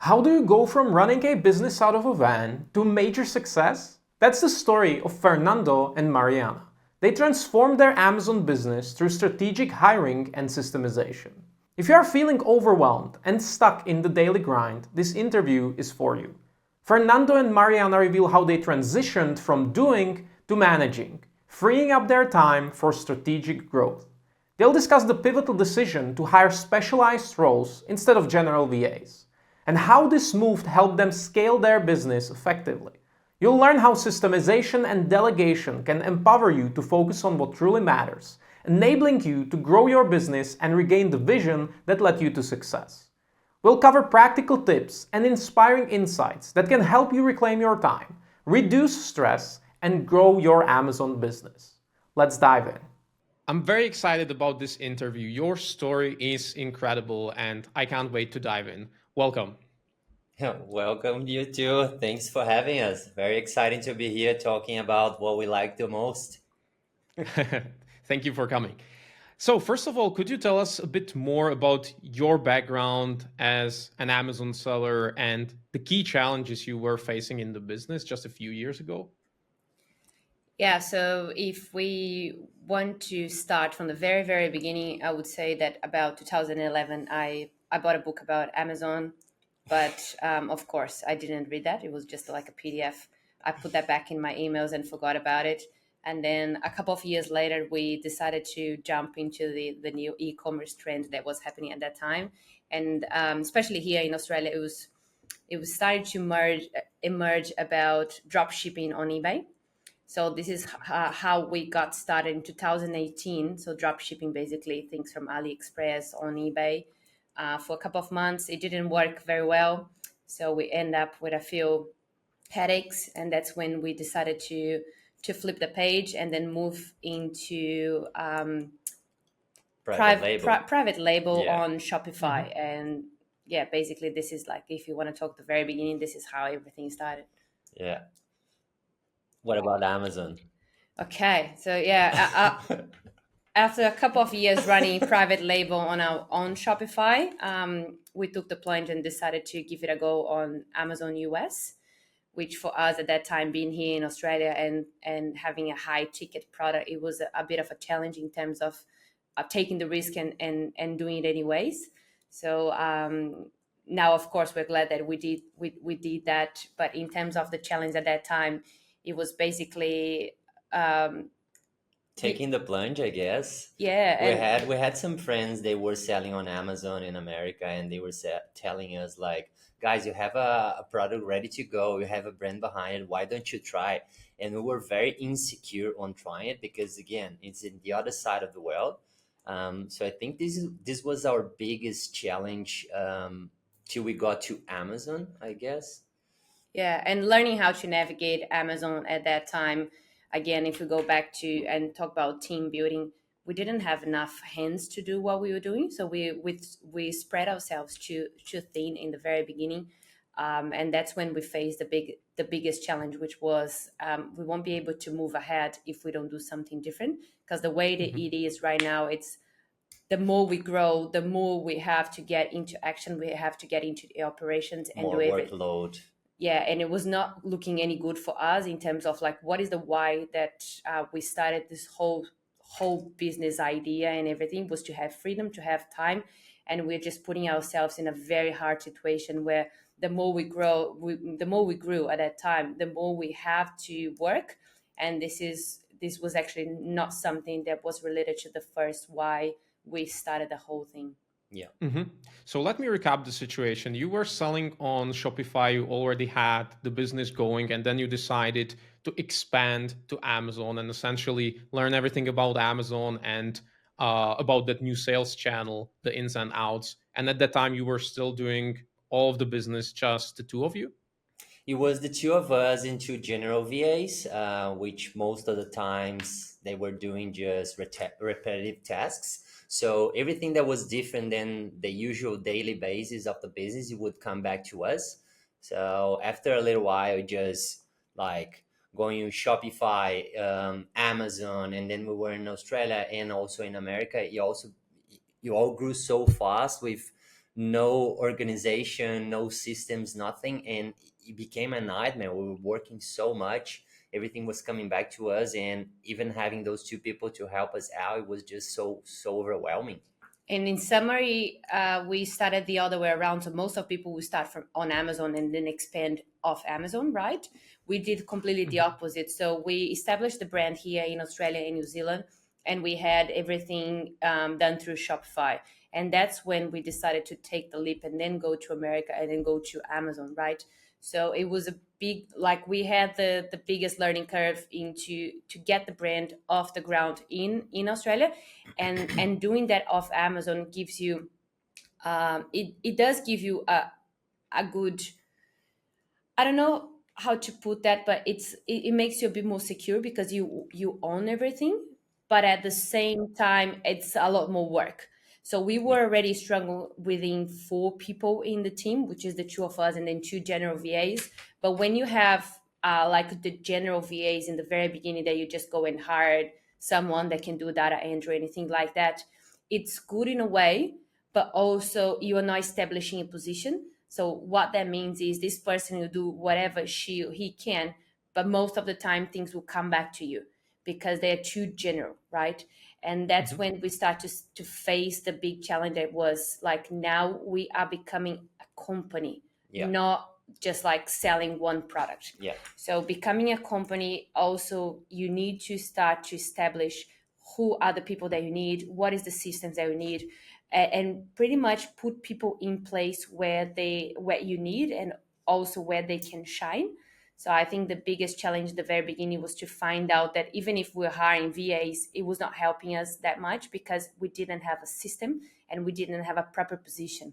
How do you go from running a business out of a van to major success? That's the story of Fernando and Mariana. They transformed their Amazon business through strategic hiring and systemization. If you are feeling overwhelmed and stuck in the daily grind, this interview is for you. Fernando and Mariana reveal how they transitioned from doing to managing, freeing up their time for strategic growth. They'll discuss the pivotal decision to hire specialized roles instead of general VAs, and how this move helped them scale their business effectively. You'll learn how systemization and delegation can empower you to focus on what truly matters, enabling you to grow your business and regain the vision that led you to success. We'll cover practical tips and inspiring insights that can help you reclaim your time, reduce stress, and grow your Amazon business. Let's dive in. I'm very excited about this interview. Your story is incredible, and I can't wait to dive in. Welcome. Welcome, you too. Thanks for having us. Very exciting to be here talking about what we like the most. Thank you for coming. So, first of all, could you tell us a bit more about your background as an Amazon seller and the key challenges you were facing in the business just a few years ago? Yeah, so if we want to start from the very, very beginning, I would say that about 2011, I bought a book about Amazon, but of course, I didn't read that. It was just like a PDF. I put that back in my emails and forgot about it. And then a couple of years later, we decided to jump into the new e-commerce trend that was happening at that time. And especially here in Australia, it was starting to emerge about drop shipping on eBay. So this is how we got started in 2018. So drop shipping, basically things from AliExpress on eBay. For a couple of months, it didn't work very well. So we end up with a few headaches. And that's when we decided to flip the page and then move into private label Yeah. on Shopify. And yeah, basically this is like, if you want to talk the very beginning, this is how everything started. Yeah. What about Amazon? Okay, so yeah, after a couple of years running private label on our own Shopify, we took the plunge and decided to give it a go on Amazon US, which for us at that time, being here in Australia and having a high ticket product, it was a bit of a challenge in terms of taking the risk and doing it anyways. So now, of course, we're glad that we did that. But in terms of the challenge at that time, it was basically Taking the plunge, I guess. yeah. We had some friends, they were selling on Amazon in America, and they were telling us like, guys, you have a product ready to go, you have a brand behind it, why don't you try it? And we were very insecure on trying it because again, it's in the other side of the world. So I think this was our biggest challenge till we got to Amazon, I guess. Yeah, and learning how to navigate Amazon at that time. Again, if we go back to and talk about team building, we didn't have enough hands to do what we were doing, so we spread ourselves too thin in the very beginning, and that's when we faced the biggest challenge, which was we won't be able to move ahead if we don't do something different. Because the way that it is right now, it's the more we grow, the more we have to get into action, we have to get into the operations and More do everything. workload. Yeah, and it was not looking any good for us in terms of like what is the why that we started this whole business idea, and everything was to have freedom, to have time, and we're just putting ourselves in a very hard situation where the more we grow, the more we grew at that time, the more we have to work, and this was actually not something that was related to the first why we started the whole thing. Yeah. So let me recap the situation. You were selling on Shopify, you already had the business going, and then you decided to expand to Amazon and essentially learn everything about Amazon and about that new sales channel, the ins and outs. And at that time, you were still doing all of the business, just the two of you? It was the two of us and two general VAs, which most of the times they were doing just repetitive tasks. So everything that was different than the usual daily basis of the business, it would come back to us. So after a little while, just like going on Shopify, Amazon, and then we were in Australia and also in America. You all grew so fast with no organization, no systems, nothing. And it became a nightmare. We were working so much. Everything was coming back to us. And even having those two people to help us out, it was just so overwhelming. And in summary, we started the other way around. So most of people will start from on Amazon and then expand off Amazon, right? We did completely the opposite. So we established the brand here in Australia and New Zealand, and we had everything done through Shopify. And that's when we decided to take the leap and then go to America and then go to Amazon, right? So it was a big, like we had the biggest learning curve into to get the brand off the ground in Australia, and doing that off Amazon gives you it does give you a good, I don't know how to put that, but it makes you a bit more secure because you own everything, but at the same time it's a lot more work. So we were already struggling within 4 people in the team, which is the two of us and then 2 general VAs. But when you have like the general VAs in the very beginning that you just go and hire someone that can do data entry or anything like that, it's good in a way, but also you are not establishing a position. So what that means is this person will do whatever he can, but most of the time things will come back to you because they are too general, right? And that's when we start to face the big challenge that was like, now we are becoming a company, not just like selling one product. So becoming a company, also you need to start to establish who are the people that you need, what is the systems that you need, and pretty much put people in place where you need and also where they can shine. So I think the biggest challenge at the very beginning was to find out that even if we're hiring VAs, it was not helping us that much because we didn't have a system and we didn't have a proper position.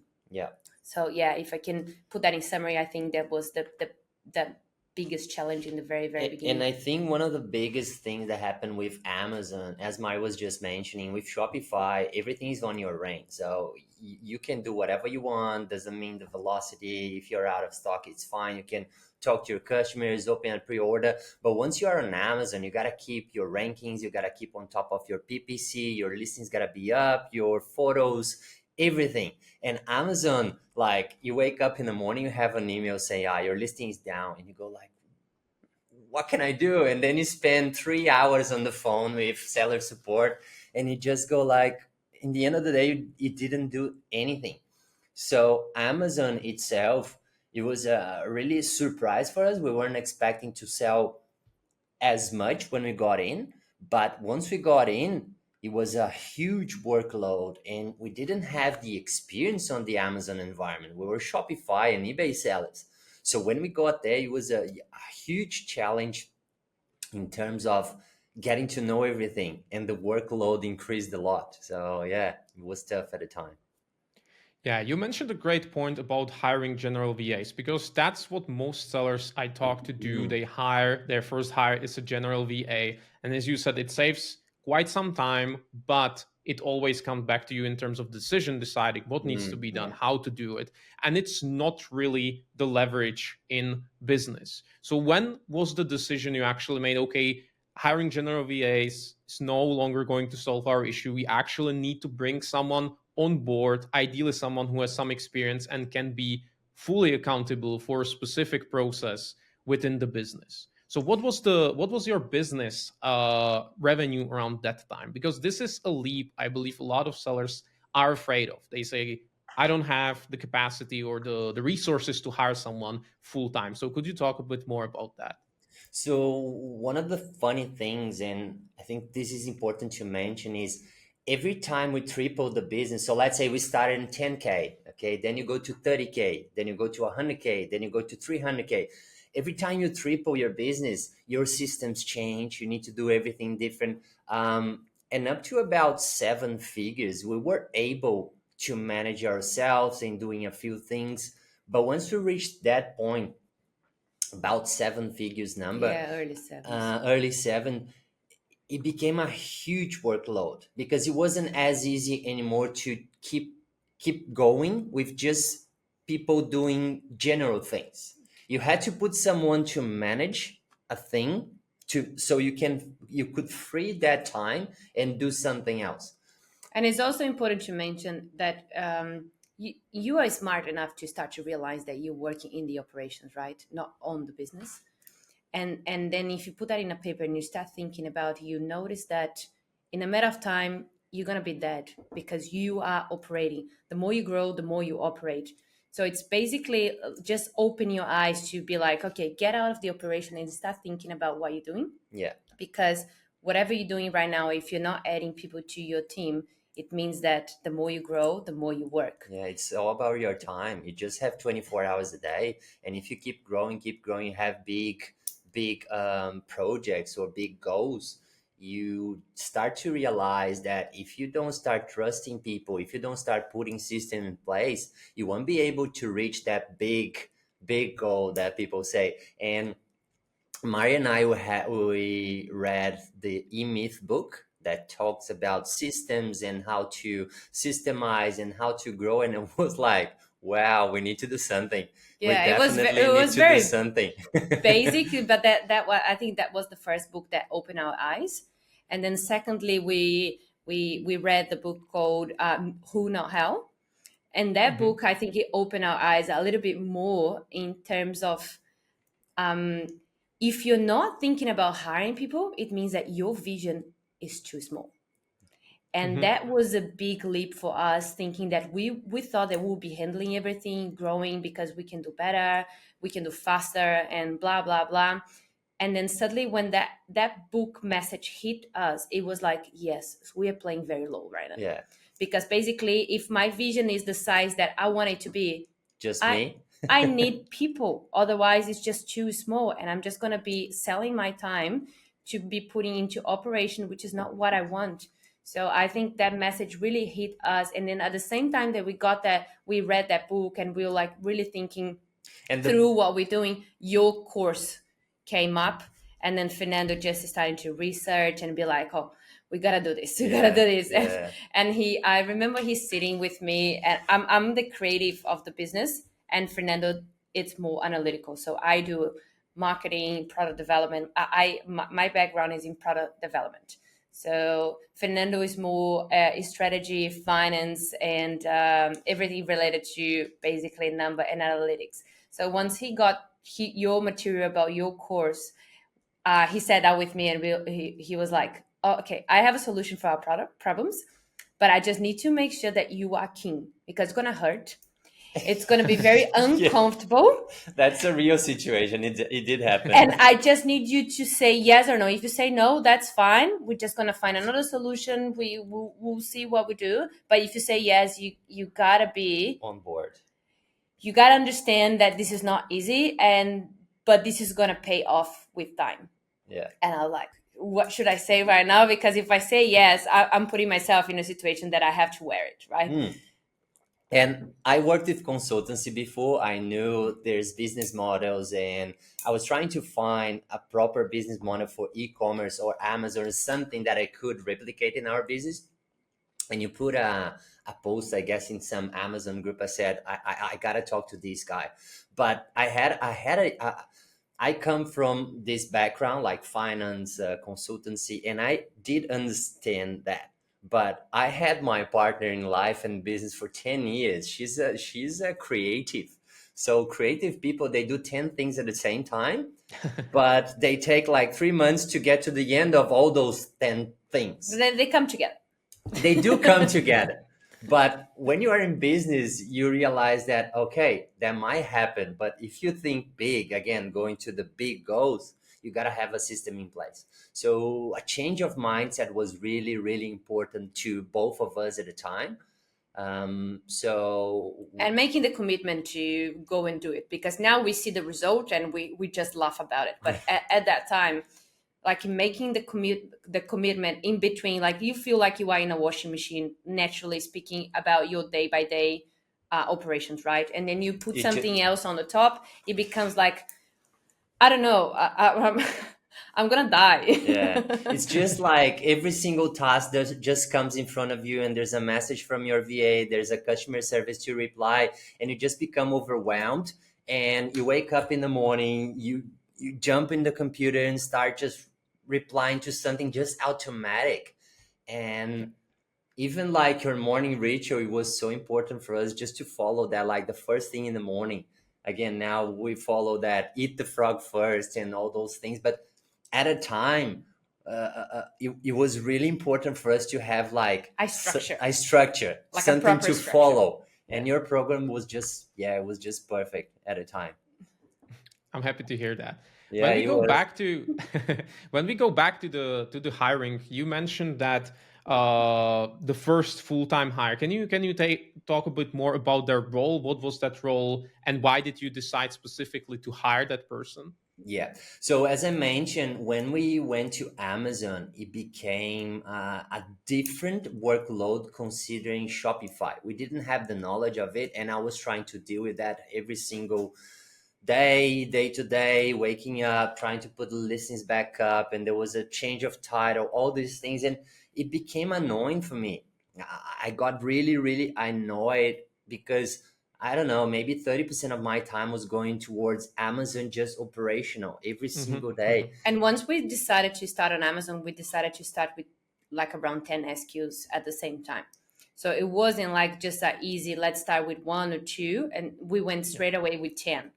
So yeah, if I can put that in summary, I think that was the biggest challenge in the very beginning. And I think one of the biggest things that happened with Amazon, as Mari was just mentioning, with Shopify, everything is on your range. So you can do whatever you want. Doesn't mean the velocity. If you're out of stock, it's fine. You can talk to your customers, open a pre-order. But once you are on Amazon, you got to keep your rankings. You got to keep on top of your PPC. Your listings got to be up, your photos, everything. And Amazon, like you wake up in the morning, you have an email saying, your listing is down. And you go like, what can I do? And then you spend 3 hours on the phone with seller support and you just go like, in the end of the day, it didn't do anything. So Amazon itself, it was a really surprise for us. We weren't expecting to sell as much when we got in, but once we got in, it was a huge workload and we didn't have the experience on the Amazon environment. We were Shopify and eBay sellers. So when we got there, it was a huge challenge in terms of getting to know everything, and the workload increased a lot. So yeah, it was tough at the time. Yeah, you mentioned a great point about hiring general VAs, because that's what most sellers I talk to do. They hire, their first hire is a general VA. And as you said, it saves quite some time, but it always comes back to you in terms of deciding what needs to be done, how to do it. And it's not really the leverage in business. So when was the decision you actually made, okay, hiring general VAs is no longer going to solve our issue. We actually need to bring someone on board, ideally someone who has some experience and can be fully accountable for a specific process within the business. So what was your business revenue around that time? Because this is a leap I believe a lot of sellers are afraid of. They say, I don't have the capacity or the resources to hire someone full time. So could you talk a bit more about that? So one of the funny things, and I think this is important to mention, is every time we triple the business. So let's say we started in 10K, okay, then you go to 30K, then you go to 100K, then you go to 300K. Every time you triple your business, your systems change. You need to do everything different. And up to about 7 figures, we were able to manage ourselves and doing a few things. But once we reached that point, about 7 figures number, early seven, it became a huge workload because it wasn't as easy anymore to keep going with just people doing general things. You had to put someone to manage a thing so you could free that time and do something else. And it's also important to mention that you are smart enough to start to realize that you're working in the operations, right? Not on the business. And then if you put that in a paper and you start thinking about it, you notice that in a matter of time, you're going to be dead because you are operating. The more you grow, the more you operate. So it's basically just open your eyes to be like, okay, get out of the operation and start thinking about what you're doing. Yeah. Because whatever you're doing right now, if you're not adding people to your team, it means that the more you grow, the more you work. Yeah, it's all about your time. You just have 24 hours a day. And if you keep growing, you have big projects or big goals, you start to realize that if you don't start trusting people, if you don't start putting system in place, you won't be able to reach that big goal that people say. And Mari and I we read the E-Myth book that talks about systems and how to systemize and how to grow, and it was like, wow, we need to do something. Yeah, We it was definitely it need was to do very something. basic, but that was, I think that was the first book that opened our eyes. And then secondly, we read the book called Who Not How, and that book, I think it opened our eyes a little bit more in terms of if you're not thinking about hiring people, it means that your vision is too small. And that was a big leap for us, thinking that we thought that we'll be handling everything, growing because we can do better, we can do faster, and blah blah blah. And then suddenly when that book message hit us, it was like, yes, we are playing very low right now. Yeah, Because basically, if my vision is the size that I want it to be, just I me. I need people. Otherwise, it's just too small, and I'm just gonna be selling my time to be putting into operation, which is not what I want. So I think that message really hit us. And then at the same time that we got that, we read that book and we were like really thinking And through what we're doing. Your course came up, and then Fernando just started to research and be like, oh, we gotta do this, we gotta do this. yeah. And I remember he's sitting with me, and I'm the creative of the business, and Fernando, it's more analytical. So I do marketing, product development. My background is in product development. So Fernando is more strategy, finance, and everything related to basically number and analytics. So once he got your material about your course, he sat down with me, and he was like, oh, okay, I have a solution for our product problems, but I just need to make sure that you are king, because it's going to hurt. It's going to be very uncomfortable. That's a real situation. It did happen. And I just need you to say yes or no. If you say no, that's fine. We're just going to find another solution. We'll see what we do. But if you say yes, you got to be on board. You got to understand that this is not easy, but this is going to pay off with time. Yeah. And I was like, what should I say right now? Because if I say yes, I'm putting myself in a situation that I have to wear it, right? And I worked with consultancy before. I knew there's business models, and I was trying to find a proper business model for e-commerce or Amazon or something that I could replicate in our business. And you put a post, I guess, in some Amazon group. I said, I gotta talk to this guy. But I come from this background, like finance, consultancy, and I did understand that. But I had my partner in life and business for 10 years. She's a creative. So creative people, they do 10 things at the same time, but they take like 3 months to get to the end of all those 10 things. Then they come together. They do come together. But when you are in business, you realize that, okay, that might happen. But if you think big, again, going to the big goals, you got to have a system in place. So a change of mindset was really, really important to both of us at the time. And making the commitment to go and do it, because now we see the result and we just laugh about it. But at that time, like making the commitment in between, like you feel like you are in a washing machine, naturally speaking, about your day by day operations, right? And then you put something else on the top, it becomes like, I don't know, I'm gonna die. Yeah, it's just like every single task that just comes in front of you, and there's a message from your VA, there's a customer service to reply, and you just become overwhelmed. And you wake up in the morning, you jump in the computer and start just replying to something just automatic. And even like your morning ritual, it was so important for us just to follow that, like the first thing in the morning. Again, now we follow that, eat the frog first and all those things. But at a time, it was really important for us to have like I structure. a structure, Like a something proper to structure. follow. Yeah. And your program was just, yeah, it was just perfect at a time. I'm happy to hear that. Yeah, When we it go was. back to when we go back to the hiring, you mentioned that the first full-time hire. Can you talk a bit more about their role? What was that role, and why did you decide specifically to hire that person? Yeah. So as I mentioned, when we went to Amazon, it became a different workload considering Shopify. We didn't have the knowledge of it, and I was trying to deal with that every single day to day, waking up, trying to put the listings back up, and there was a change of title, all these things, and it became annoying for me. I got really, really annoyed because I don't know, maybe 30% of my time was going towards Amazon, just operational every single day. And once we decided to start on Amazon, we decided to start with like around 10 SKUs at the same time. So it wasn't like just that easy, let's start with one or two. And we went straight away with 10.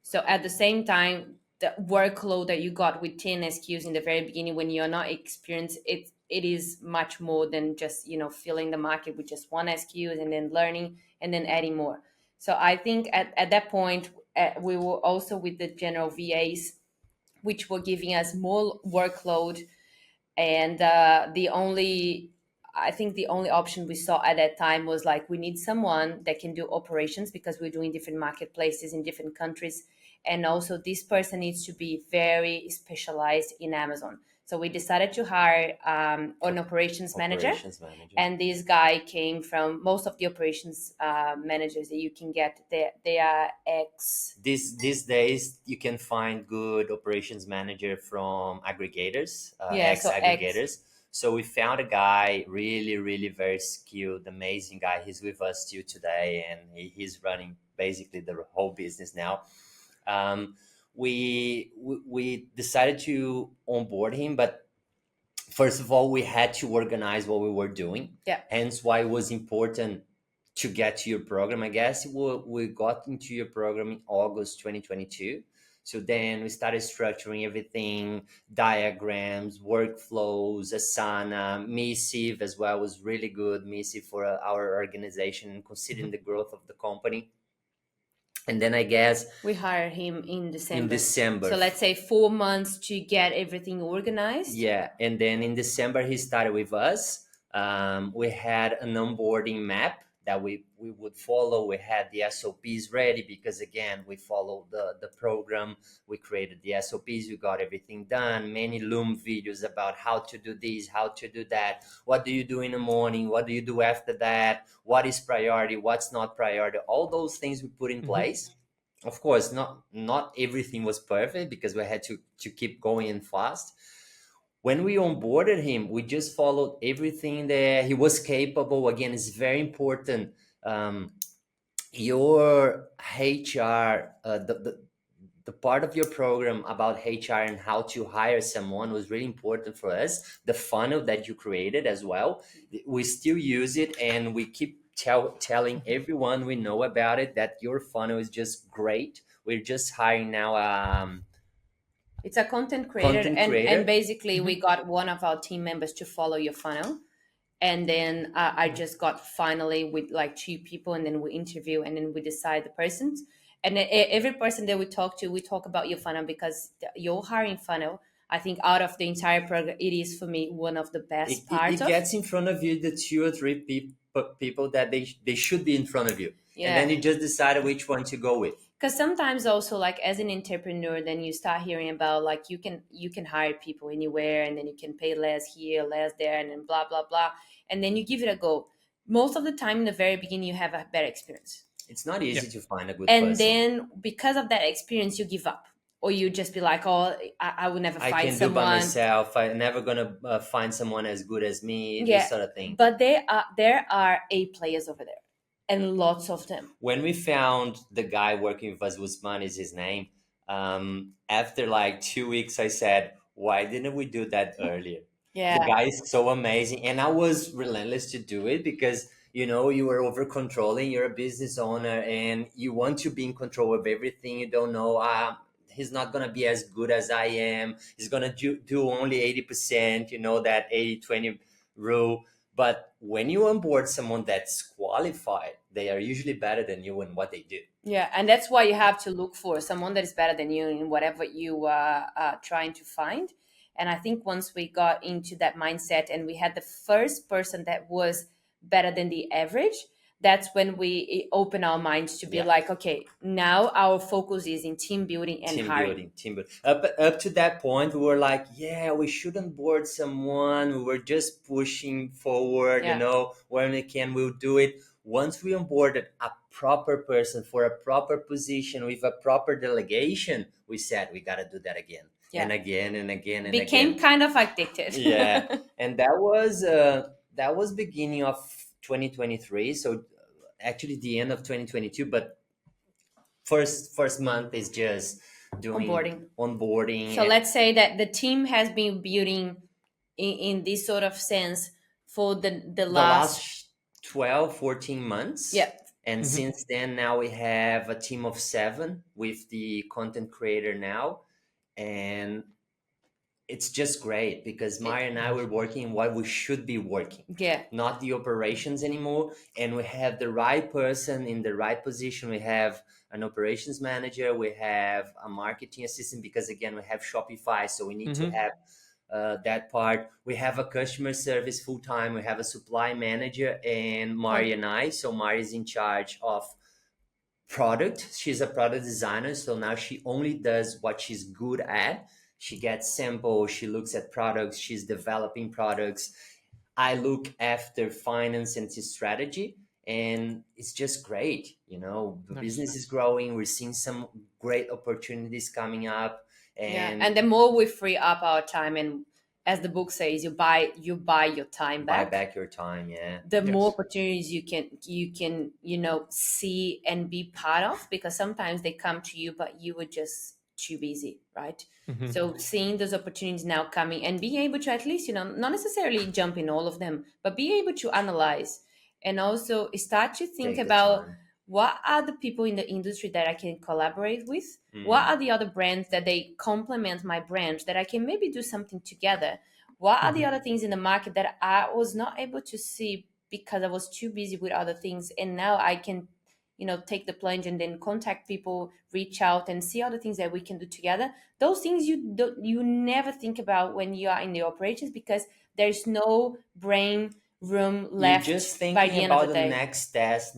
So at the same time, the workload that you got with 10 SKUs in the very beginning when you're not experienced, it is much more than just, filling the market with just one SKU and then learning and then adding more. So I think at that point, we were also with the general VAs, which were giving us more workload. And I think the only option we saw at that time was like, we need someone that can do operations because we're doing different marketplaces in different countries. And also, this person needs to be very specialized in Amazon. So we decided to hire an operations manager. Operations manager. And this guy came from most of the operations managers that you can get. They are ex. These days, you can find good operations manager from aggregators, ex So aggregators. So we found a guy, really, really very skilled, amazing guy. He's with us still today, and he's running basically the whole business now. We decided to onboard him, but first of all, we had to organize what we were doing. Yeah. Hence why it was important to get to your program. I guess we got into your program in August 2022. So then we started structuring everything, diagrams, workflows, Asana, Missive as well was really good. Missive for our organization, considering the growth of the company. And then I guess we hired him in December. So let's say 4 months to get everything organized. Yeah. And then in December, he started with us. We had an onboarding map that we would follow. We had the SOPs ready because, again, we followed the program. We created the SOPs. We got everything done. Many Loom videos about how to do this, how to do that. What do you do in the morning? What do you do after that? What is priority? What's not priority? All those things we put in place. Of course, not everything was perfect because we had to keep going and fast. When we onboarded him, we just followed everything there. He was capable. Again, it's very important. Your HR, the part of your program about HR and how to hire someone was really important for us. The funnel that you created as well, we still use it, and we keep telling everyone we know about it that your funnel is just great. We're just hiring now. It's a content creator. And basically we got one of our team members to follow your funnel. And then I just got finally with like 2 people, and then we interview, and then we decide the persons. And then every person that we talk about your funnel, because your hiring funnel, I think out of the entire program, it is for me one of the best parts. It gets in front of you the 2 or 3 people that they should be in front of you. Yeah. And then you just decide which one to go with. Because sometimes also, like as an entrepreneur, then you start hearing about like you can hire people anywhere, and then you can pay less here, less there, and then blah blah blah, and then you give it a go. Most of the time in the very beginning, you have a better experience. It's not easy to find a good person. And then because of that experience, you give up, or you just be like, oh, I will never find someone. I can do by myself. I'm never gonna find someone as good as me. This sort of thing. But there are A players over there. And lots of them. When we found the guy working with us, Usman is his name. After like 2 weeks, I said, why didn't we do that earlier? The Yeah. guy is so amazing, and I was relentless to do it because you were over controlling. You're a business owner, and you want to be in control of everything. You don't know. He's not gonna be as good as I am. He's gonna do only 80%. That 80/20 rule. But when you onboard someone that's qualified, they are usually better than you in what they do. Yeah, and that's why you have to look for someone that is better than you in whatever you are trying to find. And I think once we got into that mindset and we had the first person that was better than the average, that's when we open our minds to be Yeah. like, okay, now our focus is in team building and hiring. Team building. Up to that point, we were like, yeah, we shouldn't board someone. We were just pushing forward. Yeah. When we can, we'll do it. Once we onboarded a proper person for a proper position with a proper delegation, we said we gotta do that again Yeah. and again and again and Became again. kind of addicted. Yeah, and that was beginning of 2023. So actually the end of 2022, but first month is just doing onboarding. So let's say that the team has been building in this sort of sense for the last 12 14 months. Yeah. And since then, now we have a team of 7 with the content creator now, and it's just great because Mari and I were working what we should be working. Yeah. Not the operations anymore. And we have the right person in the right position. We have an operations manager. We have a marketing assistant because, again, we have Shopify. So we need to have that part. We have a customer service full time. We have a supply manager and Mari and I. So Mari is in charge of product. She's a product designer. So now she only does what she's good at. She gets samples, she looks at products, she's developing products. I look after finance and strategy, and it's just great. The business is growing. We're seeing some great opportunities coming up. And the more we free up our time, and as the book says, you buy your time back. Buy back your time, yeah. The more opportunities you can see and be part of, because sometimes they come to you, but you were just too busy, right? So seeing those opportunities now coming and being able to at least, not necessarily jump in all of them, but be able to analyze and also start to think about what are the people in the industry that I can collaborate with? What are the other brands that they complement my brand that I can maybe do something together? What are the other things in the market that I was not able to see because I was too busy with other things? And now I can take the plunge and then contact people, reach out and see other things that we can do together. Those things you never think about when you are in the operations, because there's no brain room left. You're just thinking by the end about of the the day. next task.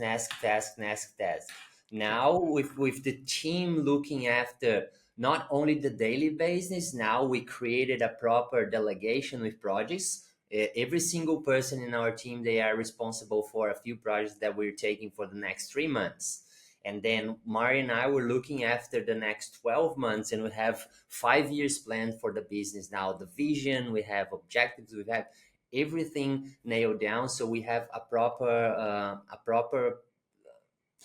Now with the team looking after not only the daily business, now we created a proper delegation with projects. Every single person in our team, they are responsible for a few projects that we're taking for the next 3 months. And then Mari and I were looking after the next 12 months, and we have 5 years planned for the business. Now the vision, we have objectives, we have everything nailed down. So we have a proper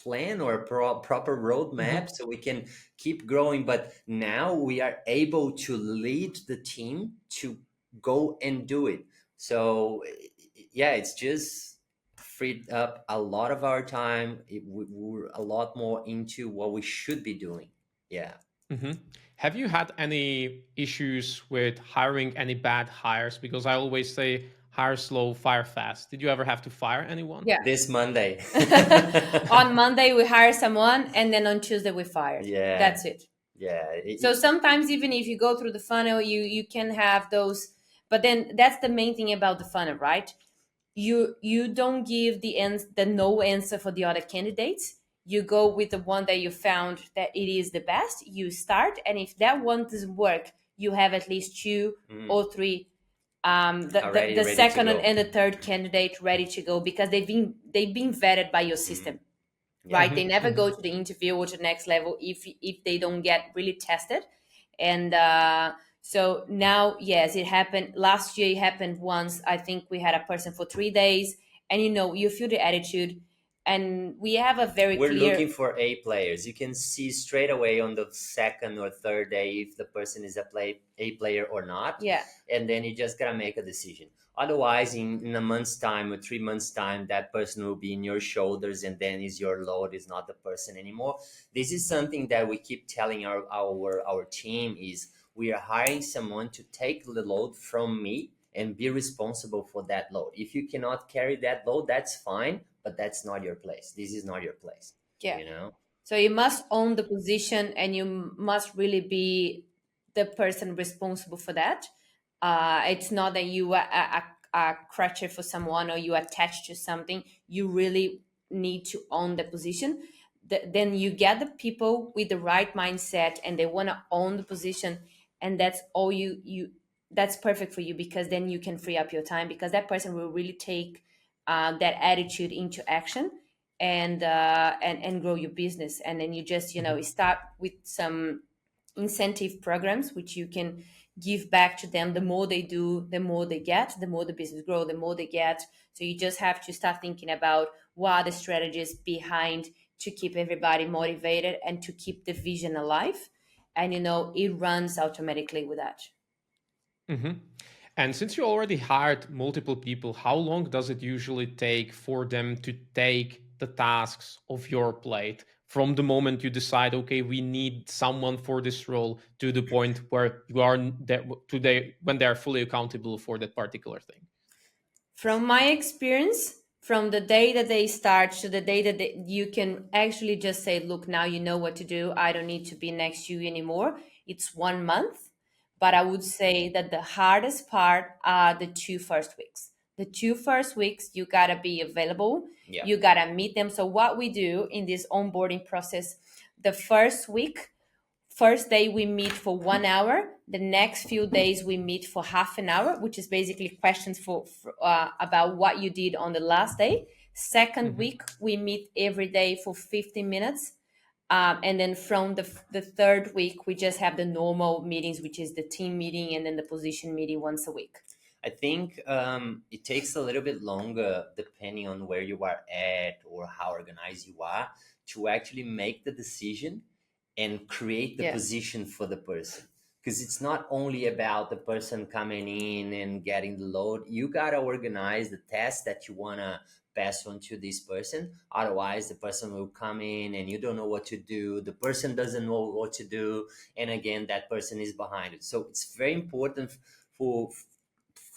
plan or proper roadmap so we can keep growing. But now we are able to lead the team to go and do it. So yeah, it's just freed up a lot of our time. We're a lot more into what we should be doing. Yeah. Have you had any issues with hiring any bad hires? Because I always say hire slow, fire fast. Did you ever have to fire anyone? Yeah. This Monday. On Monday we hire someone, and then on Tuesday we fired. Yeah. That's it. Yeah. So sometimes even if you go through the funnel, you can have those, but then that's the main thing about the funnel, right? You don't give the no answer for the other candidates. You go with the one that you found that it is the best. You start, and if that one doesn't work, you have at least 2 or 3 the second and the third candidate ready to go, because they've been vetted by your system. Right? They never go to the interview or to the next level if they don't get really tested. And so now, yes, it happened last year. It happened once. I think we had a person for 3 days, and you feel the attitude. and we have a very We're clear. looking for A players. You can see straight away on the second or third day if the person is A player or not. Yeah. And then you just gotta make a decision. Otherwise, in a month's time or 3 months' time, that person will be in your shoulders, and then is your load, is not the person anymore. This is something that we keep telling our team is we are hiring someone to take the load from me and be responsible for that load. If you cannot carry that load, that's fine, but that's not your place. This is not your place. Yeah. You know? So you must own the position, and you must really be the person responsible for that. It's not that you are a crutcher for someone or you attach to something. You really need to own the position. Then you get the people with the right mindset, and they want to own the position, and that's all you. That's perfect for you, because then you can free up your time, because that person will really take that attitude into action, and grow your business. And then you just start with some incentive programs which you can give back to them. The more they do, the more they get, the more the business grow, the more they get. So you just have to start thinking about what are the strategies behind to keep everybody motivated and to keep the vision alive. And it runs automatically with that. Hmm. And since you already hired multiple people, how long does it usually take for them to take the tasks of your plate from the moment you decide, okay, we need someone for this role, to the point where you are there today when they're fully accountable for that particular thing? From my experience, from the day that they start to the day that you can actually just say, look, now you know what to do, I don't need to be next to you anymore, it's 1 month. But I would say that the hardest part are the 2 first weeks. The 2 first weeks, you gotta be available. Yeah. You gotta meet them. So what we do in this onboarding process, the first week, first day we meet for 1 hour. The next few days we meet for half an hour, which is basically questions about what you did on the last day. Second Mhm. week we meet every day for 15 minutes. And then from the third week we just have the normal meetings, which is the team meeting and then the position meeting once a week. I think it takes a little bit longer depending on where you are at or how organized you are to actually make the decision and create the Yeah. position for the person. Because it's not only about the person coming in and getting the load. You got to organize the task that you want to pass on to this person. Otherwise, the person will come in and you don't know what to do. The person doesn't know what to do. And again, that person is behind it. So it's very important for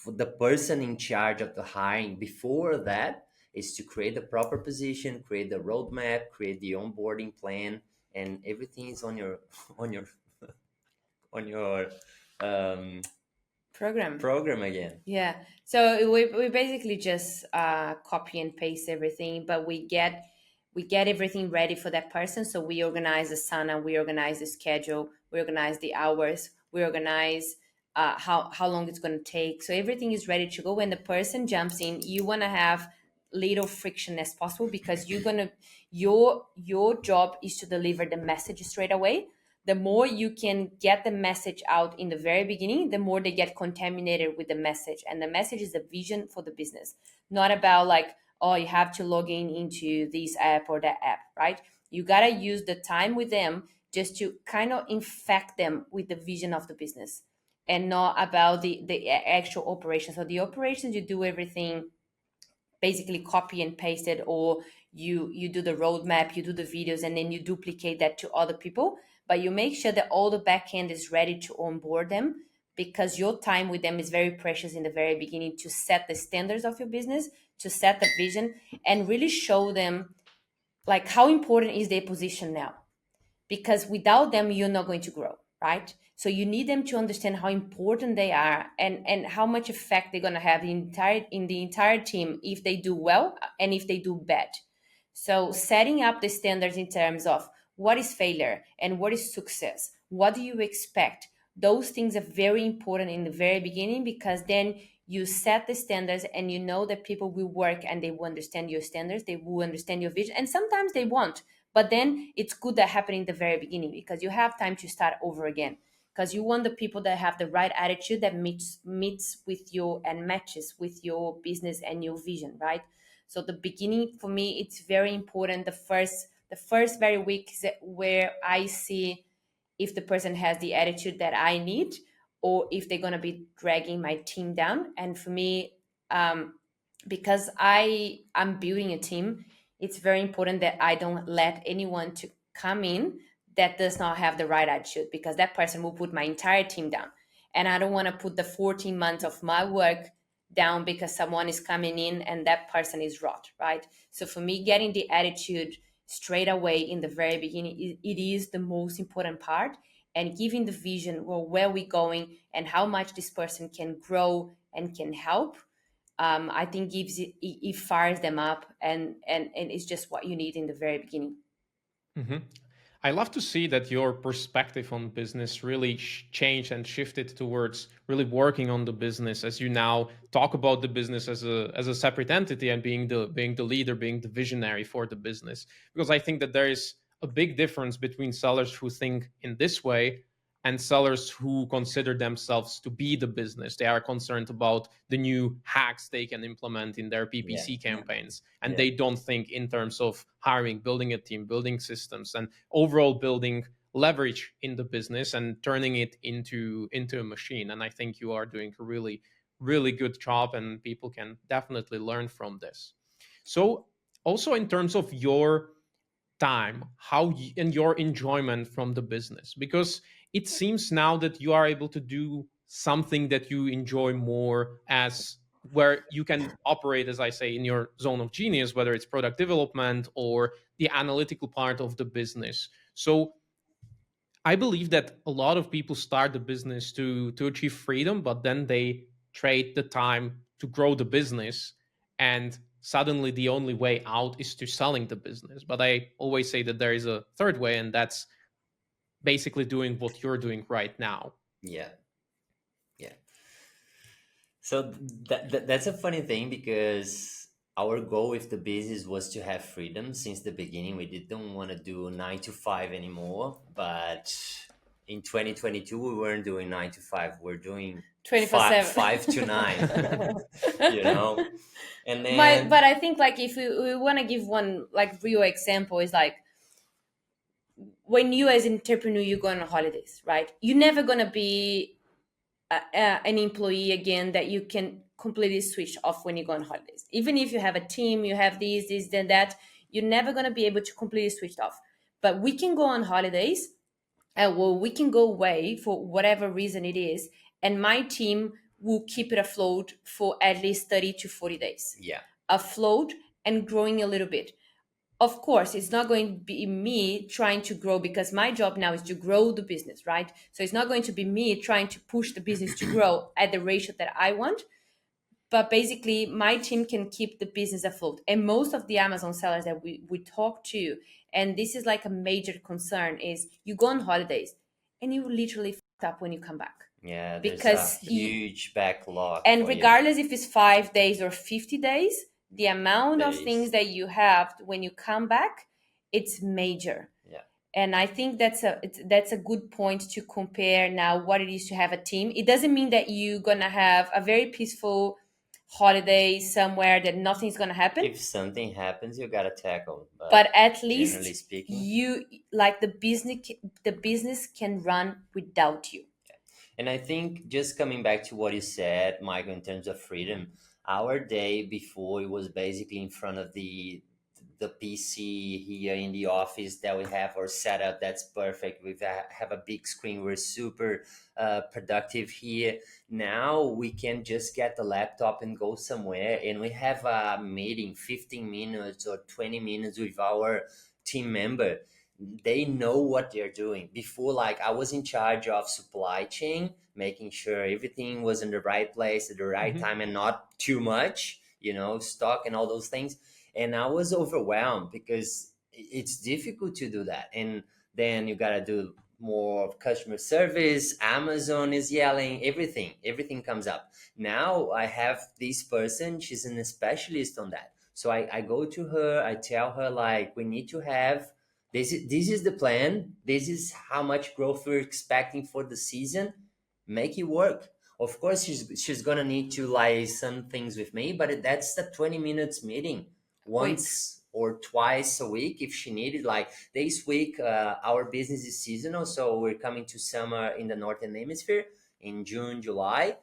the person in charge of the hiring before that is to create the proper position, create the roadmap, create the onboarding plan, and everything is on your on your on your um, program again. Yeah. So we basically just copy and paste everything, but we get everything ready for that person. So we organize the sauna, we organize the schedule, we organize the hours, we organize how long it's going to take. So everything is ready to go. When the person jumps in, you want to have little friction as possible, because your job is to deliver the message straight away. The more you can get the message out in the very beginning, the more they get contaminated with the message. And the message is the vision for the business, not about like, oh, you have to log in into this app or that app, right? You got to use the time with them just to kind of infect them with the vision of the business, and not about the actual operations. So the operations, you do everything basically copy and paste it, or you do the roadmap, you do the videos, and then you duplicate that to other people. But you make sure that all the back end is ready to onboard them, because your time with them is very precious in the very beginning, to set the standards of your business, to set the vision, and really show them like how important is their position now, because without them you're not going to grow, right? So you need them to understand how important they are, and how much effect they're going to have in the entire team if they do well and if they do bad. So setting up the standards in terms of what is failure and what is success, what do you expect, those things are very important in the very beginning, because then you set the standards and you know that people will work and they will understand your standards, they will understand your vision, and sometimes they won't. But then it's good that happening in the very beginning, because you have time to start over again, because you want the people that have the right attitude, that meets with your and matches with your business and your vision, right? So the beginning for me, it's very important. The first very week is where I see if the person has the attitude that I need, or if they're going to be dragging my team down. And for me, because I'm building a team, it's very important that I don't let anyone to come in that does not have the right attitude, because that person will put my entire team down. And I don't want to put the 14 months of my work down because someone is coming in and that person is rot, right? So for me, getting the attitude straight away in the very beginning, it is the most important part. And giving the vision, well, where we're going and how much this person can grow and can help, I think it fires them up, and it's just what you need in the very beginning. I love to see that your perspective on business really changed and shifted towards really working on the business, as you now talk about the business as a separate entity and being the leader, being the visionary for the business. Because I think that there is a big difference between sellers who think in this way and sellers who consider themselves to be the business. They are concerned about the new hacks they can implement in their PPC campaigns. And they don't think in terms of hiring, building a team, building systems, and overall building leverage in the business and turning it into a machine. And I think you are doing a really, really good job, and people can definitely learn from this. So also in terms of your time, and your enjoyment from the business, because it seems now that you are able to do something that you enjoy more, as where you can operate, as I say, in your zone of genius, whether it's product development or the analytical part of the business. So I believe that a lot of people start the business to achieve freedom, but then they trade the time to grow the business, and suddenly the only way out is to selling the business. But I always say that there is a third way, and that's basically doing what you're doing right now. Yeah. So that's a funny thing, because our goal with the business was to have freedom since the beginning. We didn't want to do 9 to 5 anymore, but in 2022 we weren't doing 9 to 5. We're doing 24/7. 5 to 9. you know, and then But I think, like, if we want to give one like real example, is like when you as an entrepreneur you go on holidays, right? You're never gonna be an employee again that you can completely switch off when you go on holidays. Even if you have a team, you have this, then that, you're never gonna be able to completely switch off. But we can go on holidays, well, we can go away for whatever reason it is, and my team will keep it afloat for at least 30 to 40 days. yeah, Afloat and growing a little bit. Of course, it's not going to be me trying to grow, because my job now is to grow the business, right? So it's not going to be me trying to push the business to grow at the ratio that I want. But basically, my team can keep the business afloat. And most of the Amazon sellers that we talk to, and this is like a major concern, is you go on holidays and you literally fucked up when you come back. yeah, there's Because a huge backlog. And for you. regardless if it's 5 days or 50 days, the amount of Days. things that you have when you come back, it's major. Yeah. And I think that's a good point to compare now what it is to have a team. It doesn't mean that you're gonna have a very peaceful holiday somewhere that nothing's gonna happen. If something happens, you gotta tackle. But at generally least speaking, you, like, the business can run without you. And I think, just coming back to what you said, Michael, in terms of freedom, our day before, it was basically in front of the PC here in the office that we have our setup. That's perfect. We have a big screen. We're super productive here. Now we can just get the laptop and go somewhere, and we have a meeting 15 minutes or 20 minutes with our team member. They know what they're doing. Before, like, I was in charge of supply chain, making sure everything was in the right place at the right time and not too much, stock and all those things. And I was overwhelmed because it's difficult to do that. And then you got to do more customer service. Amazon is yelling, everything comes up. Now I have this person, she's a specialist on that. So I go to her, I tell her, like, we need to have this is the plan. This is how much growth we're expecting for the season. Make it work. Of course, she's gonna need to liaise some things with me, but that's the 20 minutes meeting. once or twice a week if she needed. Like this week, our business is seasonal, so we're coming to summer in the northern hemisphere in June, July.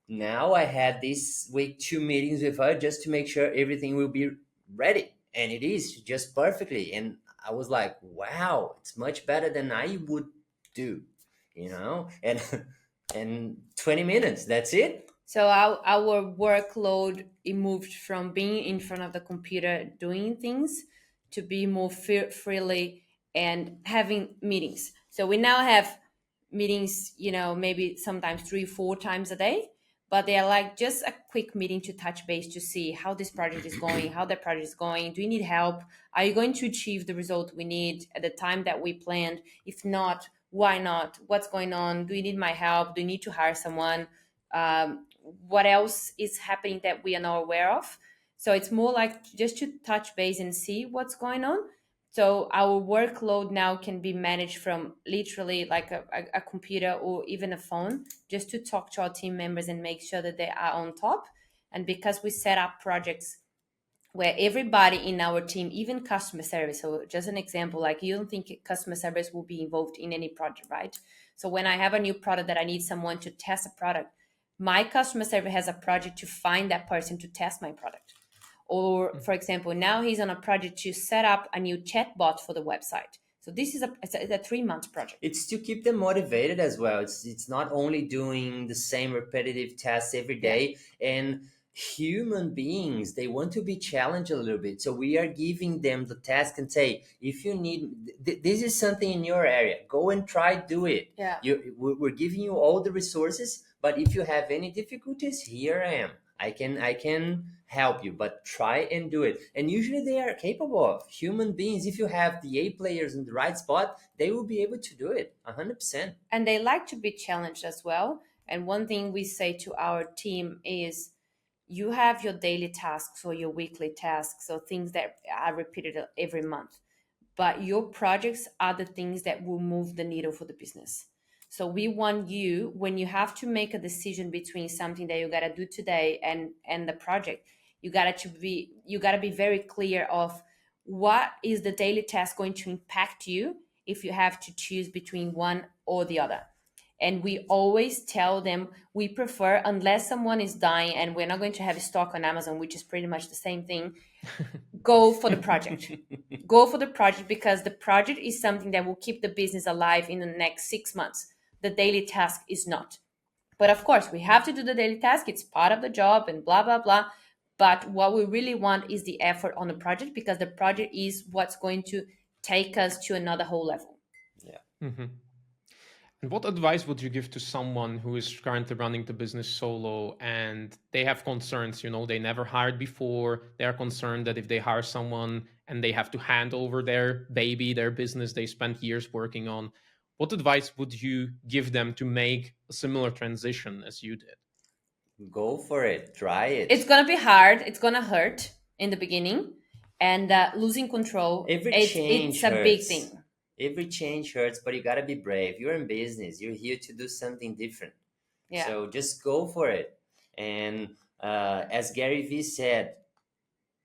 Now I had this week 2 meetings with her just to make sure everything will be ready, and it is just perfectly. And I was like, wow, it's much better than I would do, and and 20 minutes, that's it. So our workload, it moved from being in front of the computer doing things to be more freely and having meetings. So we now have meetings, maybe sometimes 3-4 times a day, but they are like just a quick meeting to touch base to see how this project is going, how that project is going. Do you need help? Are you going to achieve the result we need at the time that we planned? If not, why not? What's going on? Do you need my help? Do you need to hire someone? What else is happening that we are not aware of? So it's more like just to touch base and see what's going on. So our workload now can be managed from literally like a computer or even a phone, just to talk to our team members and make sure that they are on top. And because we set up projects where everybody in our team, even customer service, so just an example, like you don't think customer service will be involved in any project, right? So when I have a new product that I need someone to test a product, my customer service has a project to find that person to test my product. Or for example, now he's on a project to set up a new chat bot for the website. So this is it's a 3-month project. It's to keep them motivated as well. It's not only doing the same repetitive tasks every day. And human beings, they want to be challenged a little bit. So we are giving them the task and say, if you need, this is something in your area, go and try, do it. Yeah. We're giving you all the resources, but if you have any difficulties, here I am. I can help you, but try and do it. And usually they are capable of. Human beings, if you have the A players in the right spot, they will be able to do it 100%. And they like to be challenged as well. And one thing we say to our team is, you have your daily tasks or your weekly tasks, or things that are repeated every month. But your projects are the things that will move the needle for the business. So we want you, when you have to make a decision between something that you gotta do today and the project, you gotta be very clear of what is the daily task going to impact you if you have to choose between one or the other. And we always tell them we prefer, unless someone is dying and we're not going to have stock on Amazon, which is pretty much the same thing, go for the project. Go for the project, because the project is something that will keep the business alive in the next 6 months. The daily task is not. But of course, we have to do the daily task. It's part of the job and blah, blah, blah. But what we really want is the effort on the project, because the project is what's going to take us to another whole level. Yeah. Mm-hmm. And what advice would you give to someone who is currently running the business solo and they have concerns? They never hired before. They are concerned that if they hire someone and they have to hand over their baby, their business they spent years working on, what advice would you give them to make a similar transition as you did? Go for it. Try it. It's going to be hard. It's going to hurt in the beginning. And losing control, it's a big thing. Every change hurts, but you got to be brave. You're in business. You're here to do something different. Yeah. So just go for it. And as Gary Vee said,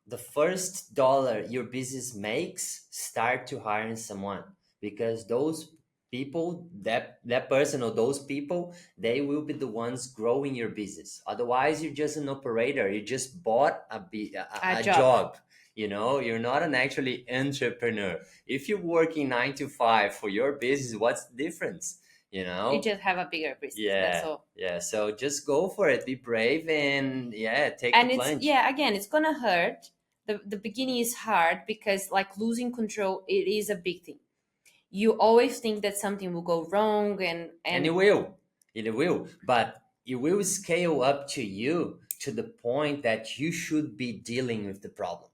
the first dollar your business makes, start to hiring someone, because those people, that person or those people, they will be the ones growing your business. Otherwise, you're just an operator. You just bought a job. You're not an actually entrepreneur. If you're working 9 to 5 for your business, what's the difference? You just have a bigger business. That's all. Yeah. So just go for it. Be brave and take the plunge. Again, it's gonna hurt. The beginning is hard, because like losing control, it is a big thing. You always think that something will go wrong, and it will. But it will scale up to you to the point that you should be dealing with the problem.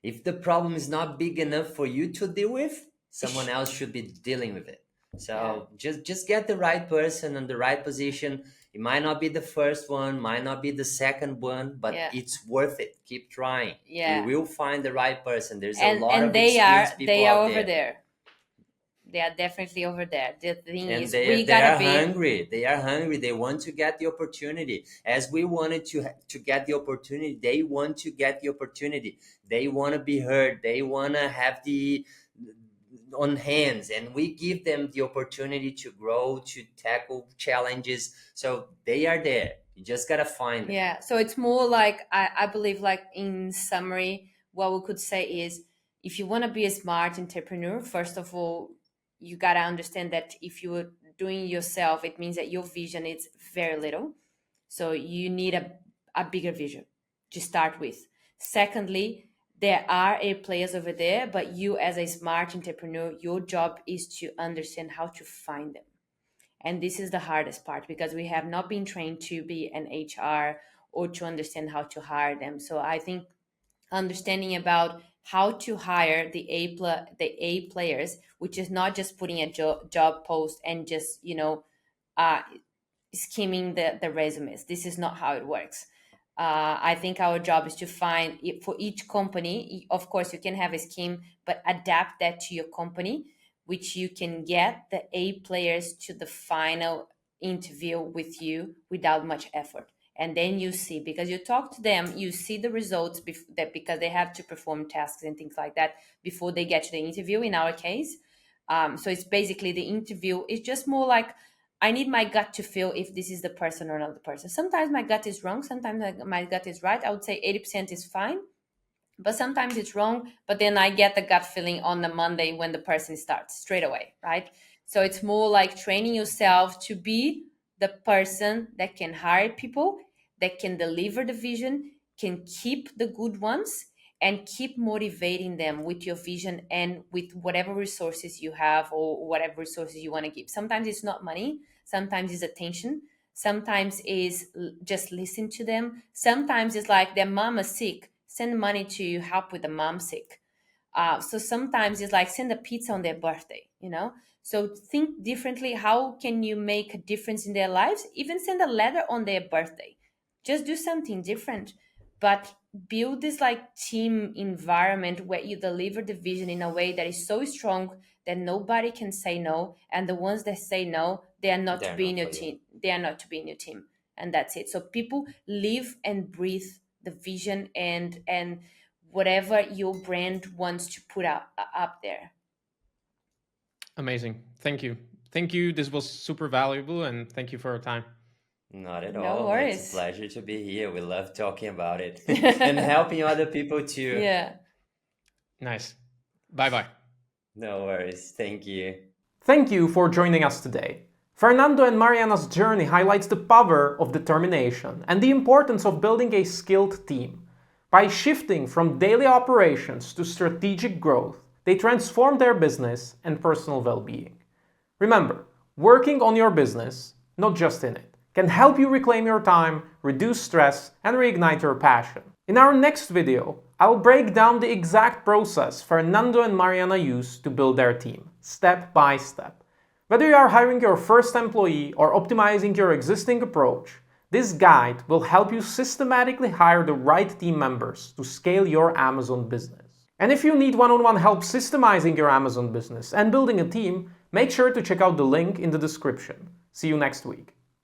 If the problem is not big enough for you to deal with, someone else should be dealing with it. So just get the right person in the right position. It might not be the first one, might not be the second one, but it's worth it. Keep trying. Yeah. You will find the right person. There's a lot of experienced people they are out over there. They are definitely over there. The thing And is, they we gotta be hungry. They are hungry. They want to get the opportunity. As we wanted to get the opportunity, they want to get the opportunity. They want to be heard. They want to have the on hands, and we give them the opportunity to grow, to tackle challenges. So they are there. You just gotta find them. Yeah, so it's more like I believe, like in summary, what we could say is, if you want to be a smart entrepreneur, first of all, you gotta understand that if you're doing yourself, it means that your vision is very little. So you need a bigger vision to start with. Secondly, there are A players over there, but you as a smart entrepreneur, your job is to understand how to find them. And this is the hardest part because we have not been trained to be an HR or to understand how to hire them. So I think understanding about how to hire the A players, which is not just putting a job post and just uh, skimming the resumes. This is not how it works. I think our job is to find it for each company. Of course, you can have a scheme, but adapt that to your company, which you can get the A players to the final interview with you without much effort. And then you see, because you talk to them, you see the results because they have to perform tasks and things like that before they get to the interview. In our case, so it's basically the interview. It's just more like I need my gut to feel if this is the person or not the person. Sometimes my gut is wrong. Sometimes my gut is right. I would say 80% is fine, but sometimes it's wrong. But then I get the gut feeling on the Monday when the person starts straight away, right? So it's more like training yourself to be the person that can hire people, that can deliver the vision, can keep the good ones, and keep motivating them with your vision and with whatever resources you have or whatever resources you want to give. Sometimes it's not money, sometimes it's attention, sometimes is just listen to them, sometimes it's like their mom is sick, send money to help with the mom sick. So sometimes it's like send a pizza on their birthday. So think differently. How can you make a difference in their lives? Even send a letter on their birthday. Just do something different, but build this like team environment where you deliver the vision in a way that is so strong that nobody can say no. And the ones that say no, they are not to They're be in not your for you. team. They are not to be in your team. And that's it. So people live and breathe the vision and whatever your brand wants to put up there. Amazing. Thank you. Thank you. This was super valuable, and thank you for your time. Not at No all. worries. It's a pleasure to be here. We love talking about it and helping other people too. Yeah. Nice. Bye-bye. No worries. Thank you. Thank you for joining us today. Fernando and Mariana's journey highlights the power of determination and the importance of building a skilled team. By shifting from daily operations to strategic growth, they transform their business and personal well-being. Remember, working on your business, not just in it, can help you reclaim your time, reduce stress, and reignite your passion. In our next video, I'll break down the exact process Fernando and Mariana use to build their team, step by step. Whether you are hiring your first employee or optimizing your existing approach, this guide will help you systematically hire the right team members to scale your Amazon business. And if you need one-on-one help systemizing your Amazon business and building a team, make sure to check out the link in the description. See you next week.